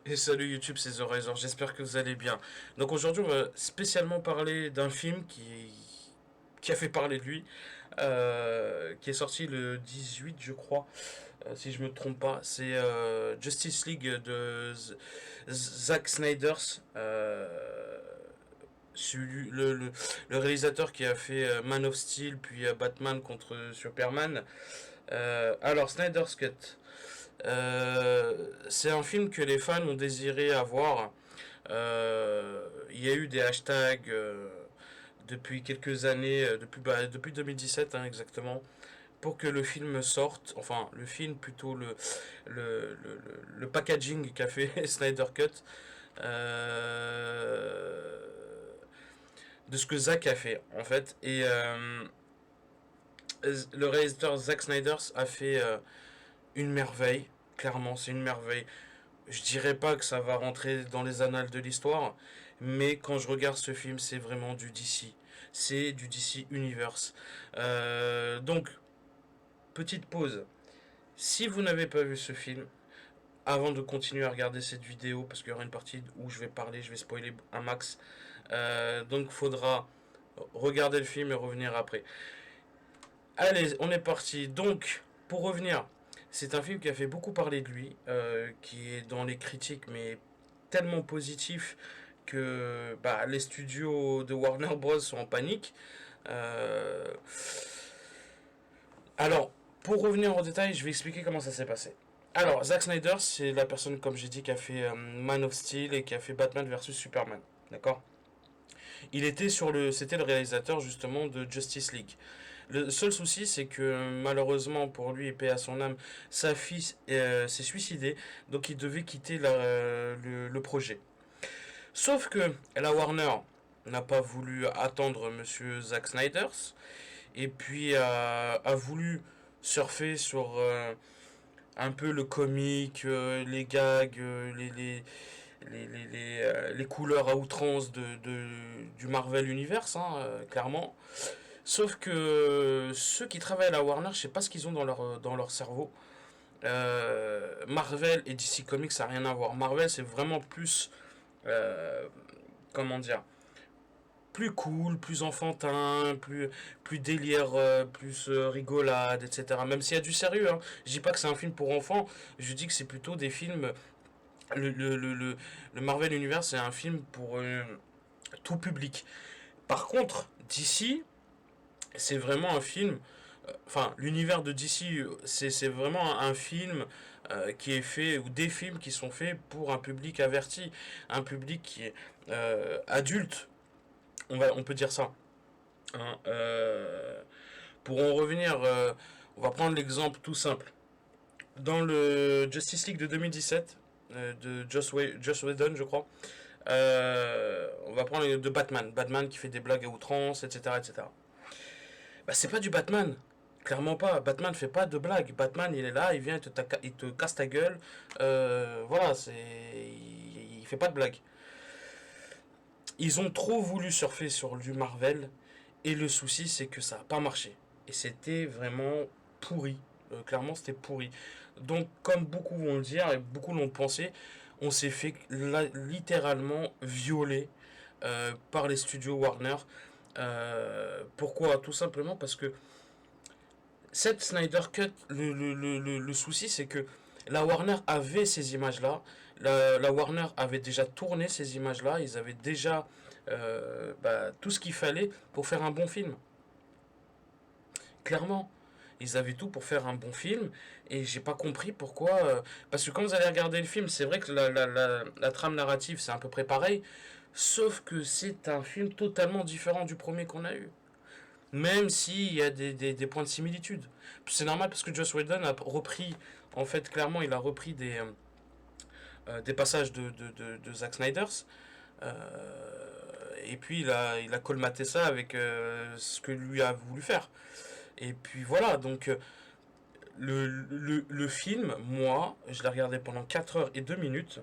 Et salut YouTube, c'est The Razor, j'espère que vous allez bien. Donc aujourd'hui, on va spécialement parler d'un film qui a fait parler de lui, qui est sorti le 18, je crois, si je me trompe pas. C'est Justice League de Zack Snyder's, le réalisateur qui a fait Man of Steel, puis Batman contre Superman. Alors, Snyder's Cut. C'est un film que les fans ont désiré avoir. Il y a eu des hashtags depuis quelques années, depuis 2017 hein, exactement, pour que le film sorte. Enfin, le film plutôt le packaging qu'a fait Snyder Cut de ce que Zack a fait en fait. Et le réalisateur Zack Snyder a fait une merveille. Clairement, c'est une merveille. Je dirais pas que ça va rentrer dans les annales de l'histoire, mais quand je regarde ce film, c'est vraiment du DC. C'est du DC Universe. Donc, petite pause. Si vous n'avez pas vu ce film, avant de continuer à regarder cette vidéo, parce qu'il y aura une partie où je vais parler, je vais spoiler un max, donc faudra regarder le film et revenir après. Allez, on est parti. Donc, pour revenir, c'est un film qui a fait beaucoup parler de lui, qui est dans les critiques, mais tellement positif que bah, les studios de Warner Bros sont en panique. Euh, alors, pour revenir en détail, je vais expliquer comment ça s'est passé. Alors, Zack Snyder, c'est la personne, comme j'ai dit, qui a fait Man of Steel et qui a fait Batman versus Superman. D'accord. C'était le réalisateur justement de Justice League. Le seul souci, c'est que malheureusement pour lui et paix à son âme, sa fille s'est suicidée, donc il devait quitter le projet. Sauf que la Warner n'a pas voulu attendre Monsieur Zack Snyder et puis a voulu surfer sur un peu le comique, les gags, les couleurs à outrance du Marvel Universe, hein, clairement. Sauf que ceux qui travaillent à la Warner, je sais pas ce qu'ils ont dans leur cerveau. Marvel et DC Comics, ça n'a rien à voir. Marvel, c'est vraiment plus, euh, comment dire, plus cool, plus enfantin, plus délire, plus rigolade, etc. Même s'il y a du sérieux, hein. Je dis pas que c'est un film pour enfants, je dis que c'est plutôt des films. Le, le, le, le, le Marvel Universe, c'est un film pour tout public. Par contre, DC, c'est vraiment un film. Enfin, l'univers de DC, c'est vraiment un film qui est fait, ou des films qui sont faits pour un public averti, un public qui est adulte, on peut dire ça. Hein. Pour en revenir, on va prendre l'exemple tout simple. Dans le Justice League de 2017, de Joss Whedon, je crois, on va prendre de Batman. Batman qui fait des blagues à outrance, etc. etc. Bah, c'est pas du Batman. Clairement pas. Batman fait pas de blagues. Batman, il est là, il vient, il te casse ta gueule. Voilà, il fait pas de blagues. Ils ont trop voulu surfer sur du Marvel. Et le souci, c'est que ça a pas marché. Et c'était vraiment pourri. Clairement, c'était pourri. Donc, comme beaucoup vont le dire, et beaucoup l'ont pensé, on s'est fait littéralement violer par les studios Warner. Pourquoi? Tout simplement parce que cette Snyder Cut, le souci, c'est que la Warner avait ces images-là. La Warner avait déjà tourné ces images-là. Ils avaient déjà tout ce qu'il fallait pour faire un bon film. Clairement. Ils avaient tout pour faire un bon film. Et j'ai pas compris pourquoi. Parce que quand vous allez regarder le film, c'est vrai que la trame narrative, c'est à peu près pareil. Sauf que c'est un film totalement différent du premier qu'on a eu. Même s'il y a des points de similitude. C'est normal parce que Joss Whedon a repris, en fait, clairement, il a repris des passages de Zack Snyder's. Et puis il a colmaté ça avec ce que lui a voulu faire. Et puis voilà, donc le film, moi, je l'ai regardé pendant 4 heures et 2 minutes.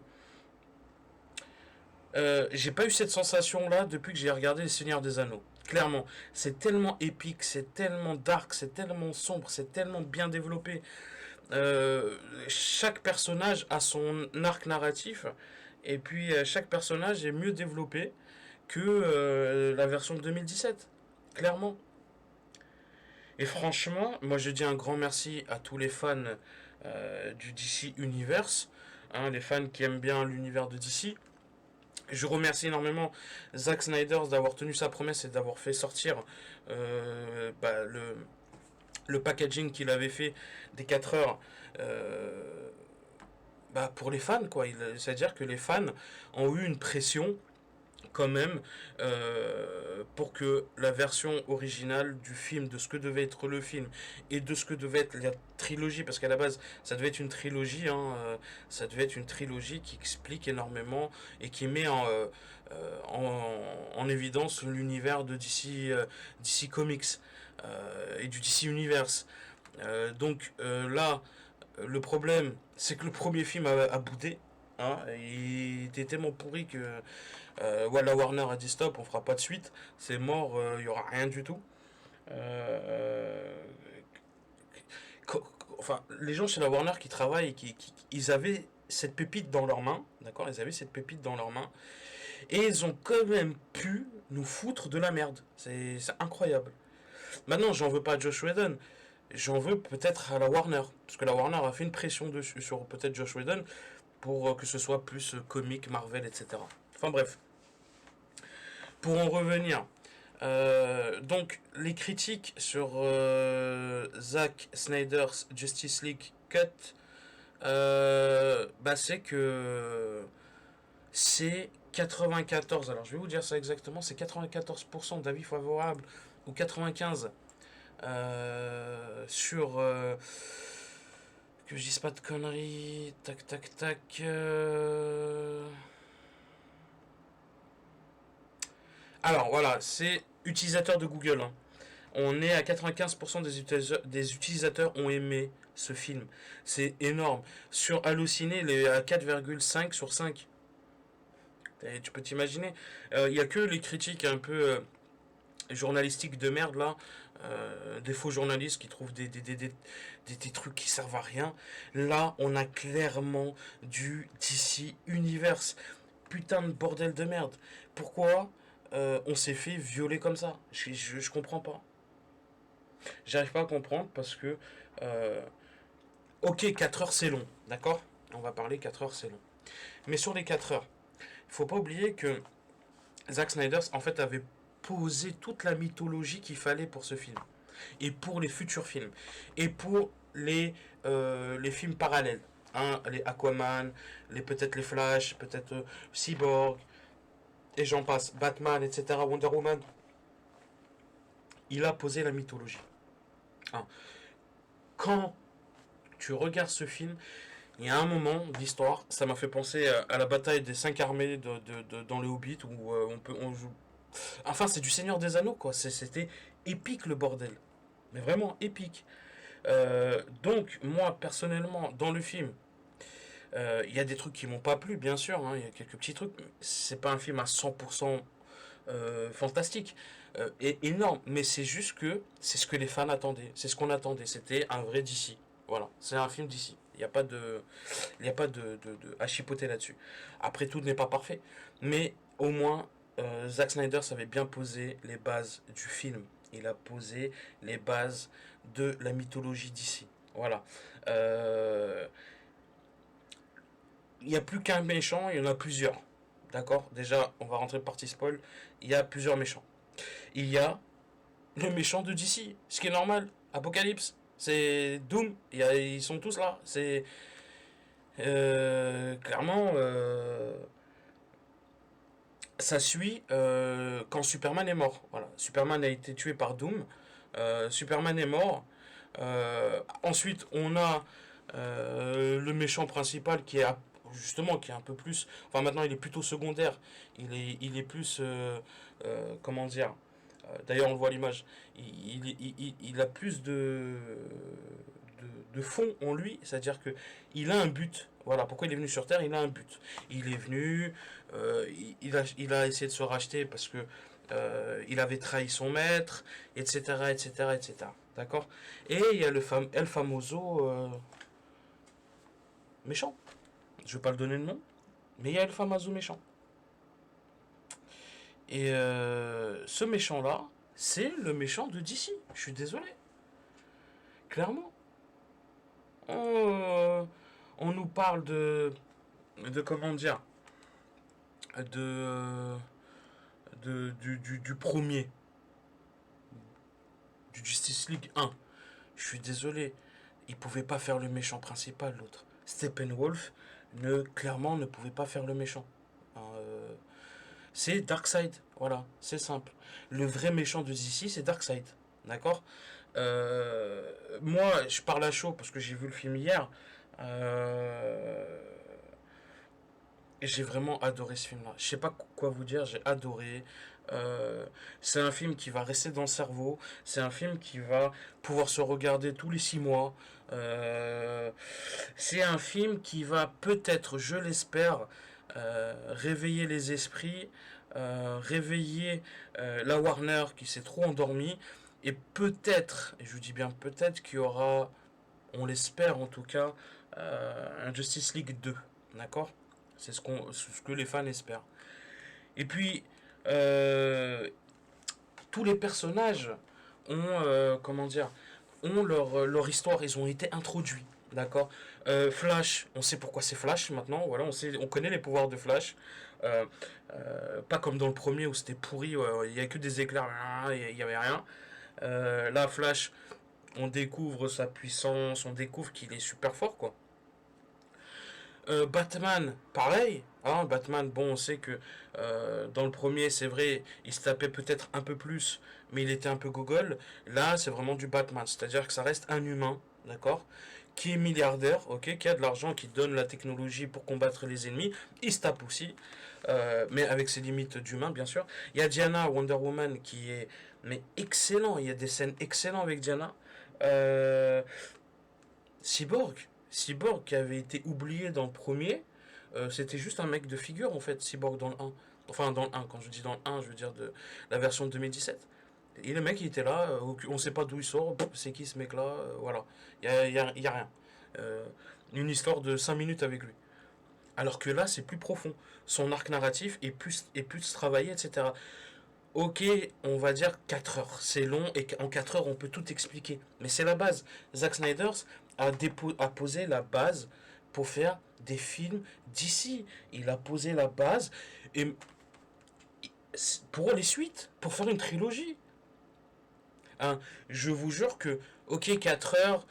J'ai pas eu cette sensation-là depuis que j'ai regardé Les Seigneurs des Anneaux. Clairement, c'est tellement épique, c'est tellement dark, c'est tellement sombre, c'est tellement bien développé. chaque personnage a son arc narratif, et puis chaque personnage est mieux développé que la version de 2017, clairement. Et franchement, moi je dis un grand merci à tous les fans du DC Universe, hein, les fans qui aiment bien l'univers de DC. Je remercie énormément Zack Snyder d'avoir tenu sa promesse et d'avoir fait sortir le packaging qu'il avait fait des 4 heures pour les fans, quoi. C'est-à-dire que les fans ont eu une pression quand même pour que la version originale du film, de ce que devait être le film et de ce que devait être la trilogie, parce qu'à la base ça devait être une trilogie, hein, ça devait être une trilogie qui explique énormément et qui met en évidence l'univers de DC Comics et du DC Universe. Là, le problème, c'est que le premier film a boudé. Hein, il était tellement pourri que la Warner a dit stop, on fera pas de suite, c'est mort, il y aura rien du tout. Euh, enfin, les gens chez la Warner qui travaillent, ils avaient cette pépite dans leurs mains, d'accord, ils avaient cette pépite dans leurs mains, et ils ont quand même pu nous foutre de la merde. C'est incroyable. Maintenant, j'en veux pas à Josh Whedon, j'en veux peut-être à la Warner, parce que la Warner a fait une pression dessus sur peut-être Josh Whedon pour que ce soit plus comique, Marvel, etc. Enfin bref, pour en revenir, donc les critiques sur Zack Snyder's Justice League Cut, c'est que c'est 94, alors je vais vous dire ça exactement, c'est 94% d'avis favorables ou 95 sur que je dise pas de conneries, tac tac tac. Alors voilà, c'est utilisateur de Google, hein. On est à 95% des utilisateurs ont aimé ce film. C'est énorme. Sur Allociné, il est à 4,5 sur 5. Et tu peux t'imaginer. Il n'y a que les critiques un peu journalistiques de merde là. Des faux journalistes qui trouvent des trucs qui servent à rien. Là, on a clairement du DC Universe. Putain de bordel de merde. Pourquoi on s'est fait violer comme ça? Je comprends pas. J'arrive pas à comprendre parce que. euh, ok, 4 heures c'est long, d'accord. On va parler 4 heures c'est long. Mais sur les 4 heures, il faut pas oublier que Zack Snyder en fait avait posé toute la mythologie qu'il fallait pour ce film. Et pour les futurs films. Et pour les films parallèles. Hein, les Aquaman, peut-être les Flash, peut-être Cyborg, et j'en passe, Batman, etc., Wonder Woman. Il a posé la mythologie. Hein. Quand tu regardes ce film, il y a un moment d'histoire, ça m'a fait penser à la bataille des 5 armées dans le Hobbit, où on joue. Enfin, c'est du Seigneur des Anneaux, quoi. C'était épique le bordel. Mais vraiment épique. Donc, moi, personnellement, dans le film, il y a des trucs qui m'ont pas plu, bien sûr. Hein, il y a quelques petits trucs. C'est pas un film à 100% fantastique et énorme, mais c'est juste que c'est ce que les fans attendaient. C'est ce qu'on attendait. C'était un vrai DC. Voilà, c'est un film DC. Il n'y a pas à chipoter là-dessus. Après, tout n'est pas parfait, mais au moins, Zack Snyder savait bien poser les bases du film. Il a posé les bases de la mythologie d'ici. Voilà. Euh, il n'y a plus qu'un méchant, il y en a plusieurs. D'accord. Déjà, on va rentrer partie spoil. Il y a plusieurs méchants. Il y a le méchant de DC, ce qui est normal. Apocalypse, c'est Doom, ils sont tous là. C'est clairement, ça suit quand Superman est mort. Voilà, Superman a été tué par Doom. Superman est mort. Ensuite, on a le méchant principal justement qui est un peu plus. Enfin, maintenant, il est plutôt secondaire. Il est plus. Comment dire. D'ailleurs, on le voit à l'image. Il a plus de fond en lui, c'est-à-dire que il a un but. Voilà, pourquoi il est venu sur Terre, il a un but. Il est venu, il a essayé de se racheter parce que il avait trahi son maître, etc., etc., etc. D'accord. Et il y a le El Famoso. méchant. Je vais pas le donner de nom, mais il y a El Famazo méchant. Et ce méchant-là, c'est le méchant de DC. Je suis désolé, clairement. On, on nous parle de comment dire, de, du premier, du Justice League 1. Je suis désolé, il pouvait pas faire le méchant principal, l'autre. Steppenwolf, clairement, ne pouvait pas faire le méchant. Hein, c'est Darkseid, voilà, c'est simple. Le vrai méchant de DC, c'est Darkseid, d'accord. Moi, je parle à chaud parce que j'ai vu le film hier. Euh, et j'ai vraiment adoré ce film-là. Je sais pas quoi vous dire, j'ai adoré. Euh, c'est un film qui va rester dans le cerveau. C'est un film qui va pouvoir se regarder tous les 6 mois. Euh, c'est un film qui va peut-être, je l'espère, réveiller les esprits, réveiller la Warner qui s'est trop endormie. Et peut-être, et je vous dis bien peut-être, qu'il y aura, on l'espère en tout cas, un Justice League 2. D'accord. C'est ce que les fans espèrent. Et puis, euh, tous les personnages ont, comment dire, ont leur histoire, ils ont été introduits. D'accord. Flash, on sait pourquoi c'est Flash maintenant, voilà, on connaît les pouvoirs de Flash. Euh, pas comme dans le premier où c'était pourri, il n'y a que des éclairs, il n'y avait rien. Là, Flash, on découvre sa puissance, on découvre qu'il est super fort, quoi. Batman, pareil. Hein, Batman, bon, on sait que dans le premier, c'est vrai, il se tapait peut-être un peu plus, mais il était un peu gogol. Là, c'est vraiment du Batman, c'est-à-dire que ça reste un humain, d'accord, qui est milliardaire, ok, qui a de l'argent, qui donne la technologie pour combattre les ennemis. Il se tape aussi, mais avec ses limites d'humain, bien sûr. Il y a Diana, Wonder Woman, qui est mais excellent. Il y a des scènes excellentes avec Diana. Euh, Cyborg. Cyborg qui avait été oublié dans le premier, c'était juste un mec de figure en fait, Cyborg dans le un. Enfin dans le un, quand je dis dans le un, je veux dire de la version de 2017. Et le mec il était là, on sait pas d'où il sort, c'est qui ce mec là, voilà. Y a rien. Euh, une histoire de 5 minutes avec lui. Alors que là c'est plus profond. Son arc narratif est plus travaillé, etc. Ok, on va dire 4 heures. C'est long et en 4 heures, on peut tout expliquer. Mais c'est la base. Zack Snyder a posé la base pour faire des films d'ici. Il a posé la base et pour les suites, pour faire une trilogie. Hein, je vous jure que, ok, 4 heures,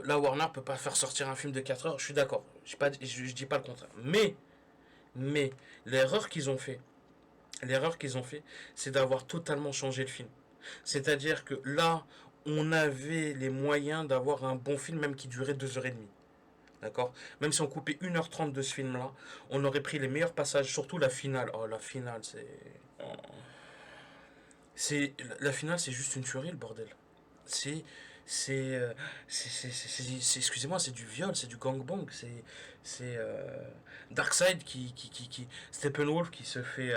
la Warner peut pas faire sortir un film de 4 heures, je suis d'accord. Je dis pas le contraire. Mais, l'erreur qu'ils ont fait, l'erreur qu'ils ont fait, c'est d'avoir totalement changé le film. C'est-à-dire que là, on avait les moyens d'avoir un bon film, même qui durait 2 heures et demie. D'accord. Même si on coupait 1h30 de ce film-là, on aurait pris les meilleurs passages, surtout la finale. Oh, la finale, la finale, c'est juste une tuerie, le bordel. C'est. C'est. Excusez-moi, c'est du viol, c'est du gangbang. C'est. Darkseid Steppenwolf qui se fait.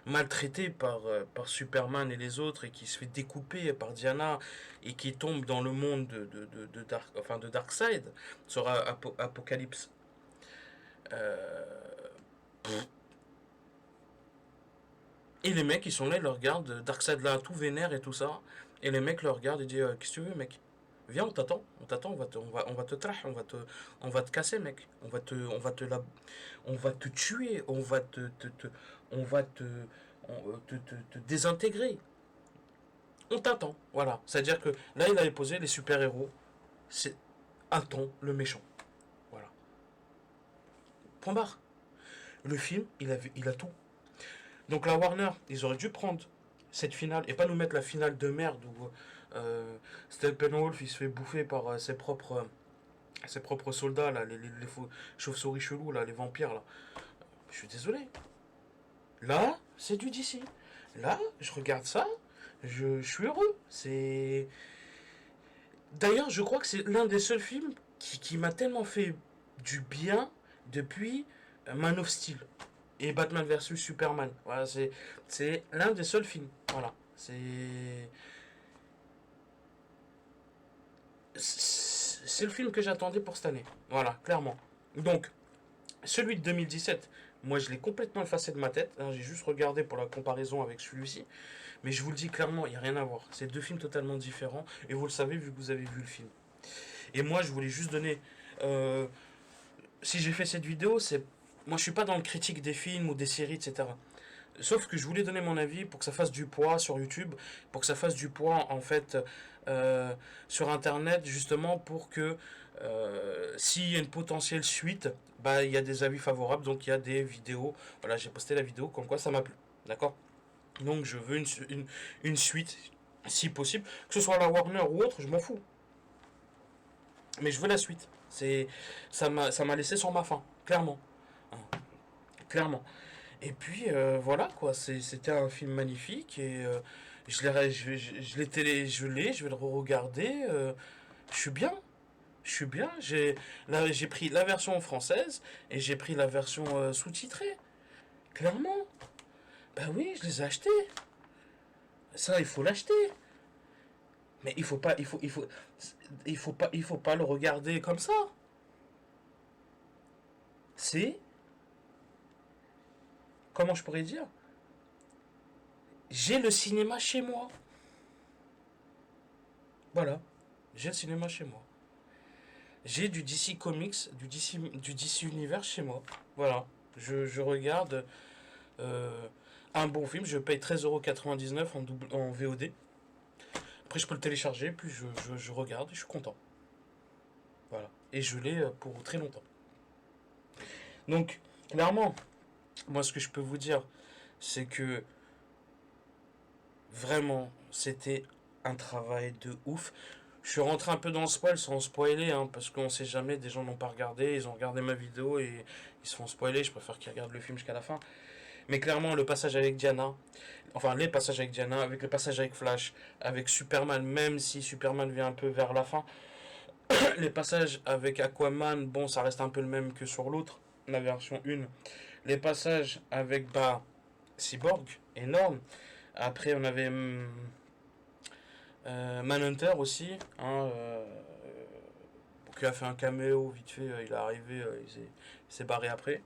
Maltraité par Superman et les autres et qui se fait découper par Diana et qui tombe dans le monde de Darkseid sur Apocalypse. Euh, et les mecs ils sont là, ils le regardent, Darkseid là tout vénère et tout ça, et les mecs le regardent et disent qu'est-ce que tu veux mec, viens on t'attend, on va te trash, on va te casser mec, on va te tuer, on va te désintégrer. On t'attend. Voilà. C'est-à-dire que là, il avait posé les super-héros. C'est un ton, le méchant. Voilà. Point barre. Le film, il a tout. Donc la Warner, ils auraient dû prendre cette finale et pas nous mettre la finale de merde où Steppenwolf il se fait bouffer par ses propres soldats là, les chauves-souris chelous là, les vampires là. Je suis désolé. Là, c'est du DC. Là, je regarde ça, je suis heureux. C'est. D'ailleurs, je crois que c'est l'un des seuls films qui m'a tellement fait du bien depuis Man of Steel et Batman versus Superman. Voilà, c'est l'un des seuls films. Voilà, c'est c'est le film que j'attendais pour cette année. Voilà, clairement. Donc, celui de 2017, moi je l'ai complètement effacé de ma tête, hein, j'ai juste regardé pour la comparaison avec celui-ci. Mais je vous le dis clairement, il n'y a rien à voir. C'est deux films totalement différents. Et vous le savez vu que vous avez vu le film. Et moi, je voulais juste donner. euh, Si j'ai fait cette vidéo, c'est. Moi, je suis pas dans le critique des films ou des séries, etc. Sauf que je voulais donner mon avis pour que ça fasse du poids sur YouTube, pour que ça fasse du poids, en fait, euh, sur Internet, justement, pour que s'il y a une potentielle suite, bah, il y a des avis favorables, donc il y a des vidéos. Voilà, j'ai posté la vidéo comme quoi ça m'a plu. D'accord. Donc je veux une suite, si possible. Que ce soit la Warner ou autre, je m'en fous. Mais je veux la suite. Ça m'a laissé sur ma faim, clairement. Hein, clairement. Et puis voilà quoi, c'était un film magnifique et je vais le re-regarder. Je suis bien, je suis bien. J'ai pris la version française et j'ai pris la version sous-titrée. Clairement. Ben oui, je les ai achetés. Ça, il faut l'acheter. Mais il faut pas le regarder comme ça. C'est, comment je pourrais dire, j'ai le cinéma chez moi. Voilà, j'ai le cinéma chez moi. J'ai du DC Comics, du DC Univers chez moi. Voilà, je regarde un bon film, je paye 13,99 € en VOD. Après, je peux le télécharger, puis je regarde et je suis content. Voilà, et je l'ai pour très longtemps. Donc, clairement, moi, ce que je peux vous dire, c'est que vraiment, c'était un travail de ouf. Je suis rentré un peu dans le spoil sans spoiler, hein, parce qu'on sait jamais, des gens n'ont pas regardé, ils ont regardé ma vidéo et ils se font spoiler, je préfère qu'ils regardent le film jusqu'à la fin. Mais clairement, le passage avec Diana, enfin les passages avec Diana, avec le passage avec Flash, avec Superman, même si Superman vient un peu vers la fin, les passages avec Aquaman, bon, ça reste un peu le même que sur l'autre, la version 1. Les passages avec, bah, Cyborg, énorme. Après, on avait Manhunter aussi, hein, qui a fait un caméo vite fait, il est arrivé, il s'est barré après.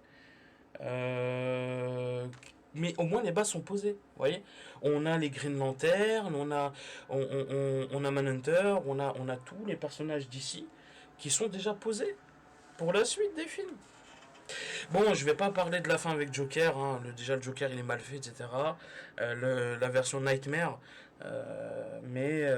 Euh, mais au moins les bases sont posées, vous voyez. On a les Green Lantern, on a Manhunter, on a tous les personnages d'ici qui sont déjà posés pour la suite des films. Bon, je vais pas parler de la fin avec Joker, hein, déjà le Joker il est mal fait, etc. La version Nightmare, mais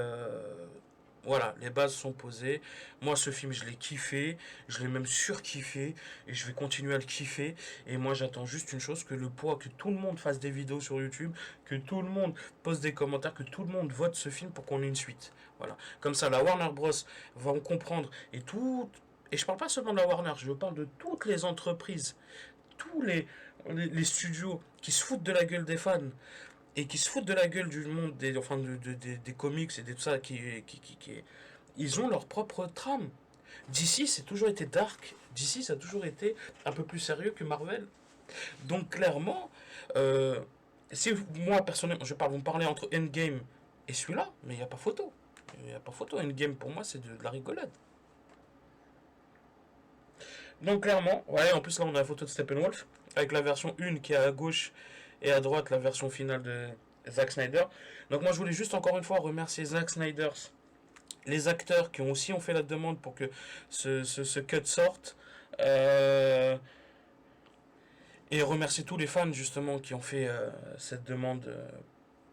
voilà, les bases sont posées. Moi, ce film, je l'ai kiffé, je l'ai même surkiffé, et je vais continuer à le kiffer. Et moi, j'attends juste une chose, que le poids, que tout le monde fasse des vidéos sur YouTube, que tout le monde pose des commentaires, que tout le monde vote ce film pour qu'on ait une suite. Voilà. Comme ça, la Warner Bros. Va en comprendre, et je parle pas seulement de la Warner, je parle de toutes les entreprises, tous les studios qui se foutent de la gueule des fans et qui se foutent de la gueule du monde des, enfin des comics et de tout ça, ils ont leur propre trame. DC, c'est toujours été dark. DC, ça a toujours été un peu plus sérieux que Marvel. Donc, clairement, euh, si moi, personnellement, vous me parlez entre Endgame et celui-là, mais il n'y a pas photo. Il n'y a pas photo. Endgame, pour moi, c'est de la rigolade. Donc, clairement, ouais, en plus, là, on a la photo de Steppenwolf, avec la version 1 qui est à gauche et à droite, la version finale de Zack Snyder. Donc, moi, je voulais juste encore une fois remercier Zack Snyder, les acteurs qui ont aussi ont fait la demande pour que ce cut sorte. Euh, et remercier tous les fans justement qui ont fait cette demande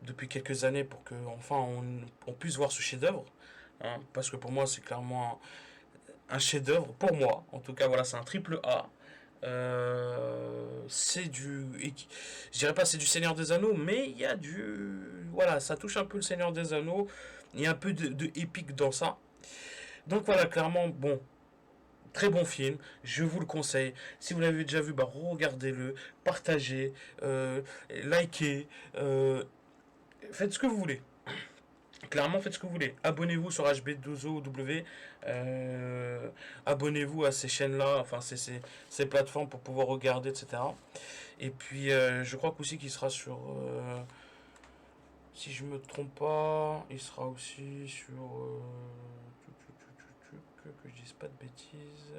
depuis quelques années pour que enfin on puisse voir ce chef-d'œuvre. Hein, parce que pour moi c'est clairement un chef-d'œuvre pour moi. En tout cas voilà c'est un triple A. C'est du, je dirais pas c'est du Seigneur des Anneaux, mais il y a du, voilà ça touche un peu le Seigneur des Anneaux. Il y a un peu de épique dans ça. Donc voilà clairement bon. Très bon film, je vous le conseille. Si vous l'avez déjà vu, bah regardez-le, partagez, likez, faites ce que vous voulez. Clairement, faites ce que vous voulez. Abonnez-vous sur HB12OW. Abonnez-vous à ces chaînes-là, enfin ces plateformes pour pouvoir regarder, etc. Et puis, je crois qu'aussi qu'il sera sur... si je me trompe pas, il sera aussi sur... que je dise pas de bêtises.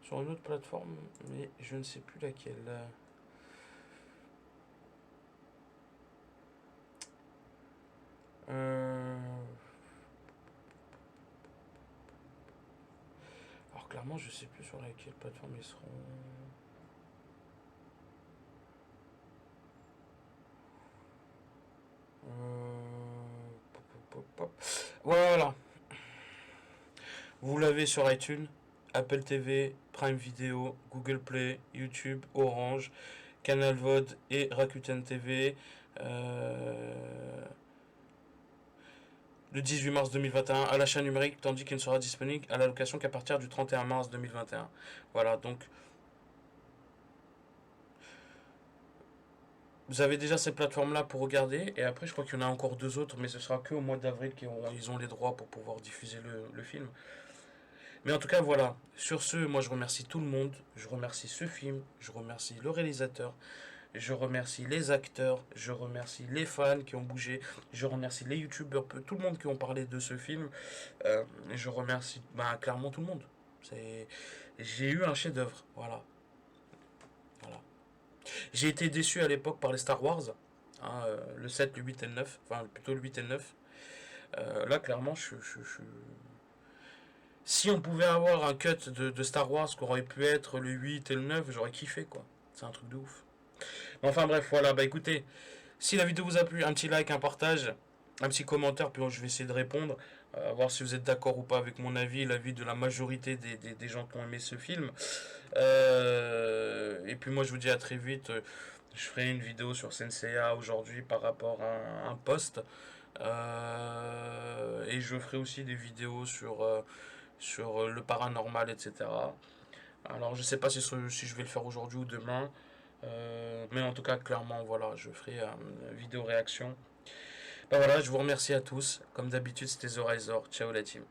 Sur une autre plateforme, mais je ne sais plus laquelle. Euh, Alors clairement, je sais plus sur laquelle plateforme ils seront. Pop, pop, pop. Voilà, vous l'avez sur iTunes, Apple TV, Prime Video, Google Play, YouTube, Orange, Canal VOD et Rakuten TV. Le 18 mars 2021 à l'achat numérique, tandis qu'il ne sera disponible à la location qu'à partir du 31 mars 2021. Voilà, donc vous avez déjà ces plateformes-là pour regarder, et après je crois qu'il y en a encore deux autres, mais ce sera que au mois d'avril qu'ils ont les droits pour pouvoir diffuser le film. Mais en tout cas, voilà. Sur ce, moi je remercie tout le monde, je remercie ce film, je remercie le réalisateur, je remercie les acteurs, je remercie les fans qui ont bougé, je remercie les youtubeurs, tout le monde qui ont parlé de ce film. Je remercie clairement tout le monde. C'est... J'ai eu un chef-d'œuvre, voilà. Voilà. J'ai été déçu à l'époque par les Star Wars, hein, le 7, le 8 et le 9, enfin plutôt le 8 et le 9. Là, clairement, si on pouvait avoir un cut de Star Wars qui aurait pu être le 8 et le 9, j'aurais kiffé, quoi. C'est un truc de ouf. Mais enfin bref, voilà, bah écoutez, si la vidéo vous a plu, un petit like, un partage, un petit commentaire, puis je vais essayer de répondre, voir si vous êtes d'accord ou pas avec mon avis, l'avis de la majorité des gens qui ont aimé ce film. Et puis moi je vous dis à très vite, je ferai une vidéo sur Senseiya aujourd'hui par rapport à un post. Et je ferai aussi des vidéos sur le paranormal, etc. Alors je sais pas si je vais le faire aujourd'hui ou demain. Mais en tout cas, clairement, voilà, je ferai une vidéo réaction. Bah voilà, je vous remercie à tous. Comme d'habitude, c'était The Riser. Ciao la team.